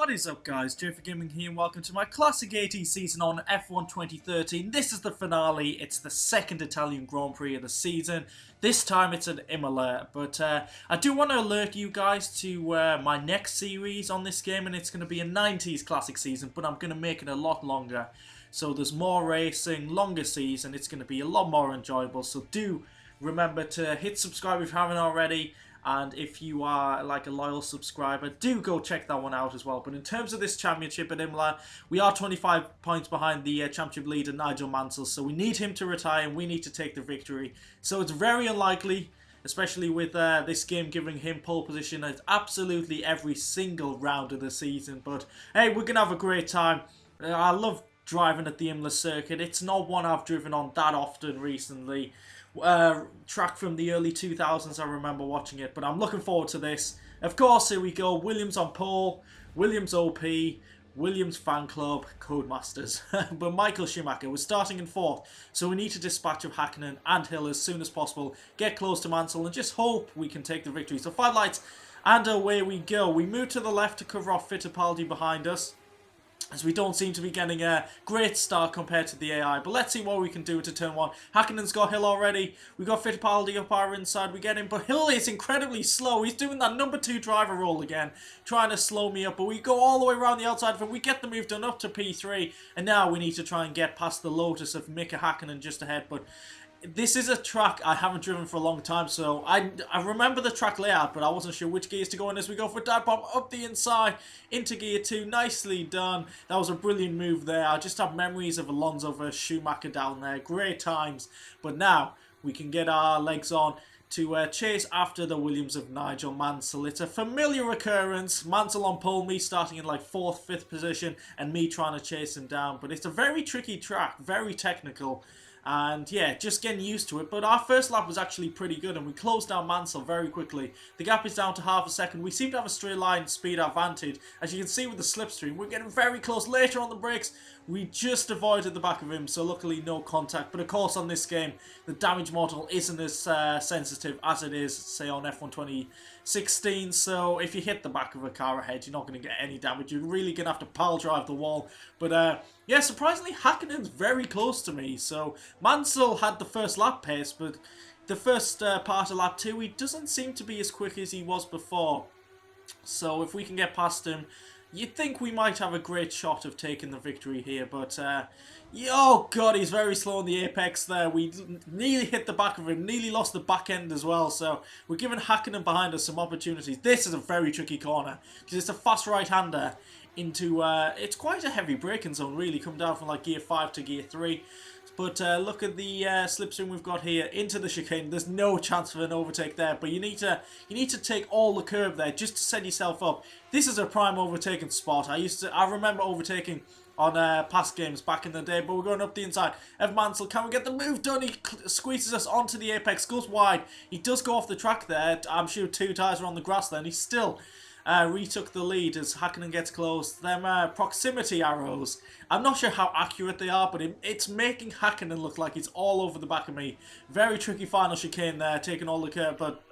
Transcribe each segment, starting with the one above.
What is up, guys? JayFerGaming here and welcome to my classic 80s season on F1 2013. This is the finale. It's the second Italian Grand Prix of the season. This time it's at Imola, but I do want to alert you guys to my next series on this game, and it's going to be a 90s classic season, but I'm going to make it a lot longer. So there's more racing, longer season, it's going to be a lot more enjoyable, so do remember to hit subscribe if you haven't already. And if you are like a loyal subscriber, do go check that one out as well. But in terms of this championship at Imola, we are 25 points behind the championship leader, Nigel Mansell. So we need him to retire and we need to take the victory. So it's very unlikely, especially with this game giving him pole position at absolutely every single round of the season. But hey, we're going to have a great time. I love driving at the Imola circuit. It's not one I've driven on that often recently. Track from the early 2000s, I remember watching it, but I'm looking forward to this. Of course, here we go. Williams on pole, Williams OP, Williams fan club, Codemasters. But Michael Schumacher, we're starting in fourth, so we need to dispatch of Hakkinen and Hill as soon as possible, get close to Mansell, and just hope we can take the victory. So 5 lights, and away we go. We move to the left to cover off Fittipaldi behind us, as we don't seem to be getting a great start compared to the AI. But let's see what we can do to turn one. Hakkinen's got Hill already. We got Fittipaldi up our inside. We get him. But Hill is incredibly slow. He's doing that number 2 driver role again, trying to slow me up. But we go all the way around the outside of him. We get the move done up to P3. And now we need to try and get past the Lotus of Mika Hakkinen just ahead. But this is a track I haven't driven for a long time, so I remember the track layout, but I wasn't sure which gears to go in as we go for dive bomb up the inside into gear 2. Nicely done. That was a brilliant move there. I just have memories of Alonso versus Schumacher down there. Great times. But now we can get our legs on to chase after the Williams of Nigel Mansell. It's a familiar occurrence. Mansell on pole, me starting in like 4th, 5th position, and me trying to chase him down. But it's a very tricky track, very technical. And yeah, just getting used to it. But our first lap was actually pretty good, and we closed down Mansell very quickly. The gap is down to half a second. We seem to have a straight line speed advantage. As you can see with the slipstream, we're getting very close. Later on the brakes, we just avoided the back of him, so luckily no contact. But of course on this game, the damage model isn't as sensitive as it is, say, on F1 2016. So if you hit the back of a car ahead, you're not going to get any damage. You're really going to have to pile drive the wall. But yeah, surprisingly, Hakkinen's very close to me. So Mansell had the first lap pace, but the first part of lap 2, he doesn't seem to be as quick as he was before. So if we can get past him, you'd think we might have a great shot of taking the victory here. But oh god, he's very slow on the apex there. We nearly hit the back of him, nearly lost the back end as well. So we're giving Hakkinen behind us some opportunities. This is a very tricky corner because it's a fast right-hander into it's quite a heavy braking zone, really, come down from like gear 5 to gear 3. But look at the slipstream we've got here into the chicane. There's no chance for an overtake there, but you need to take all the curb there just to set yourself up. This is a prime overtaking spot. I remember overtaking on past games back in the day, but we're going up the inside. Ev Mansell, can we get the move done? He squeezes us onto the apex, goes wide. He does go off the track there. I'm sure 2 tyres are on the grass there, and he's still retook the lead as Hakkinen gets close. Them proximity arrows, I'm not sure how accurate they are, but it's making Hakkinen look like he's all over the back of me. Very tricky final chicane there, taking all the curve, but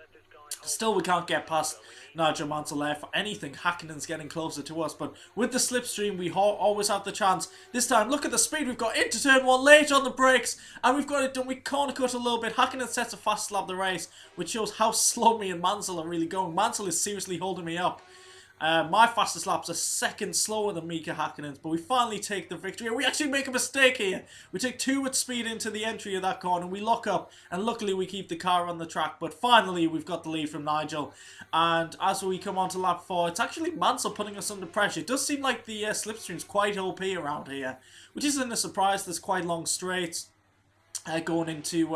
still we can't get past Nigel Mansell there. For anything, Hakkinen's getting closer to us, but with the slipstream we always have the chance. This time, look at the speed we've got into turn 1, late on the brakes, and we've got it done. We corner cut a little bit. Hakkinen sets a fast lap of the race, which shows how slow me and Mansell are really going. Mansell is seriously holding me up. My fastest lap's a second slower than Mika Hakkinen's, but we finally take the victory. We actually make a mistake here. We take 2 with speed into the entry of that corner. We lock up, and luckily we keep the car on the track. But finally, we've got the lead from Nigel. And as we come on to lap 4, it's actually Mansell putting us under pressure. It does seem like the slipstream's quite OP around here, which isn't a surprise. There's quite long straights. Going into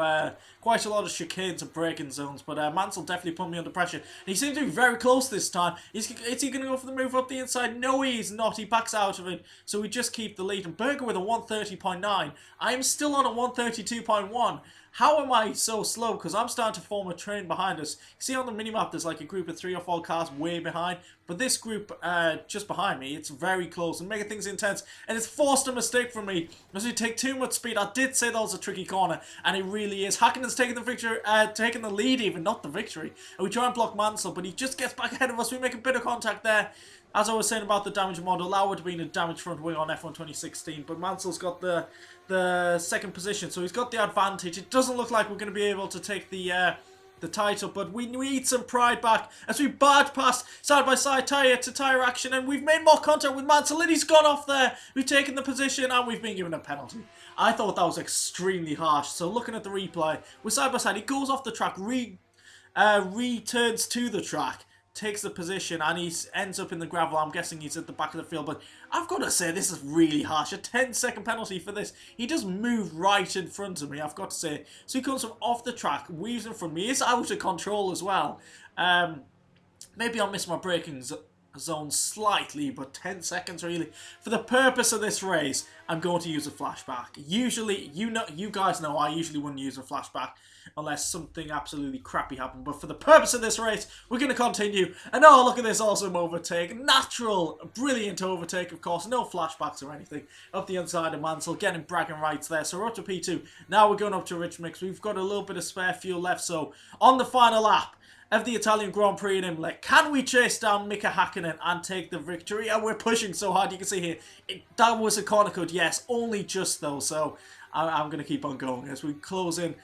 quite a lot of chicanes and braking zones, but Mansell definitely put me under pressure. And he seems to be very close this time. Is he going to go for the move up the inside? No, he's not. He backs out of it, so we just keep the lead. And Berger with a 130.9. I am still on a 132.1. How am I so slow? Because I'm starting to form a train behind us. You see on the minimap there's like a group of 3 or 4 cars way behind. But this group just behind me, it's very close and making things intense. And it's forced a mistake from me as we take too much speed. I did say that was a tricky corner, and it really is. Hakkinen's taking the victory, taking the lead even, not the victory. And we try and block Mansell, but he just gets back ahead of us. We make a bit of contact there. as I was saying about the damage model, that would have been a damage front wing on F1 2016, but Mansell's got the second position, so he's got the advantage. It doesn't look like we're going to be able to take the title, but we need some pride back as we barge past side-by-side tyre-to-tyre action, and we've made more contact with Mansell, and he's gone off there. We've taken the position, and we've been given a penalty. I thought that was extremely harsh, so looking at the replay, we're side-by-side. He goes off the track, returns to the track, takes the position, and he ends up in the gravel. I'm guessing he's at the back of the field, but I've got to say this is really harsh. A 10-second penalty for this. He does move right in front of me, I've got to say. So he comes from off the track, weaves in front of me. He's out of control as well. Maybe I'll miss my braking zone slightly, but 10 seconds really. For the purpose of this race, I'm going to use a flashback. Usually, you guys know I usually wouldn't use a flashback unless something absolutely crappy happened. But for the purpose of this race, we're going to continue. And oh, look at this awesome overtake. Natural, brilliant overtake, of course. No flashbacks or anything. Up the inside of Mansell, getting bragging rights there. So we're up to P2. Now we're going up to Rich Mix. We've got a little bit of spare fuel left. So on the final lap of the Italian Grand Prix in Imola, can we chase down Mika Hakkinen and take the victory? And we're pushing so hard. You can see here, that was a corner cut, yes, only just though. So I'm going to keep on going as we close in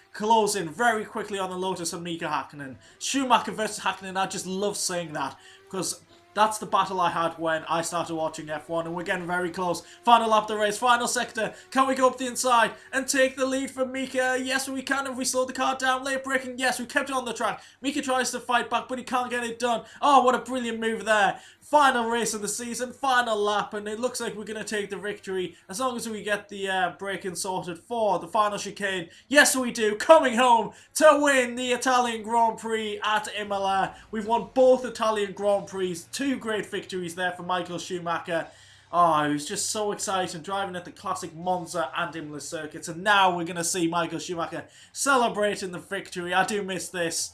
very quickly on the Lotus of Mika Hakkinen. Schumacher versus Hakkinen, I just love saying that because that's the battle I had when I started watching F1, and we're getting very close. Final lap of the race, final sector. Can we go up the inside and take the lead from Mika? Yes, we can. Have we slowed the car down? Late braking? Yes, we kept it on the track. Mika tries to fight back, but he can't get it done. Oh, what a brilliant move there. Final race of the season, final lap, and it looks like we're going to take the victory as long as we get the braking sorted for the final chicane. Yes, we do. Coming home to win the Italian Grand Prix at Imola. We've won both Italian Grand Prix. Two great victories there for Michael Schumacher. Oh, it was just so exciting driving at the classic Monza and Imola circuits. And now we're going to see Michael Schumacher celebrating the victory. I do miss this.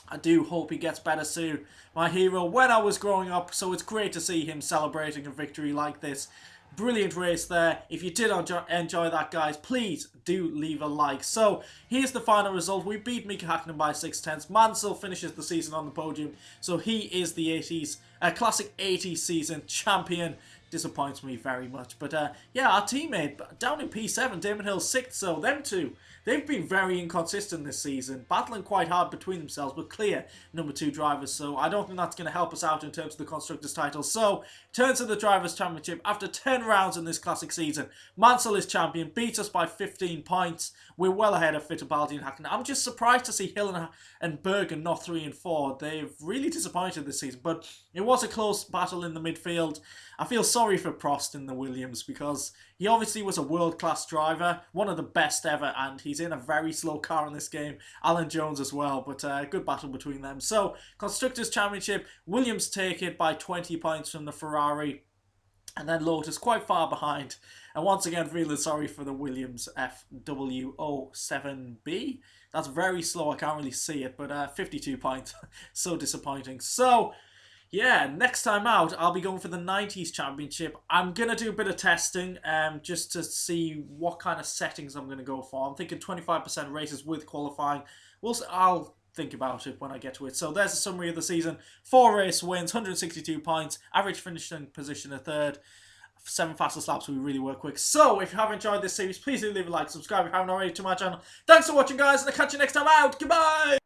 I do hope he gets better soon. My hero when I was growing up, so it's great to see him celebrating a victory like this. Brilliant race there. If you did enjoy that, guys, please do leave a like. So, here's the final result. We beat Mika Hakkinen by 6/10. Mansell finishes the season on the podium. So, he is the 80s, classic 80s season champion. Disappoints me very much. But, yeah, our teammate down in P7, Damon Hill 6th. So, them two, they've been very inconsistent this season, battling quite hard between themselves, but clear number 2 drivers. So I don't think that's going to help us out in terms of the Constructors' title. So, turns to the Drivers' Championship. After 10 rounds in this classic season, Mansell is champion, beats us by 15 points. We're well ahead of Fittipaldi and Hakkinen. I'm just surprised to see Hill and Bergen not 3 and 4. They've really disappointed this season, but it was a close battle in the midfield. I feel sorry for Prost in the Williams because he obviously was a world-class driver, one of the best ever, and he's in a very slow car in this game. Alan Jones as well, but good battle between them. So, Constructors' Championship, Williams take it by 20 points from the Ferrari, and then Lotus quite far behind. And once again, feeling sorry for the Williams FW07B. That's very slow, I can't really see it, but 52 points. So disappointing. So, yeah, next time out, I'll be going for the 90s Championship. I'm going to do a bit of testing just to see what kind of settings I'm going to go for. I'm thinking 25% races with qualifying. I'll think about it when I get to it. So there's a summary of the season. 4 race wins, 162 points, average finishing position a 3rd. 7 fastest laps, we really work quick. So, if you have enjoyed this series, please do leave a like, subscribe if you haven't already to my channel. Thanks for watching, guys, and I'll catch you next time out. Goodbye!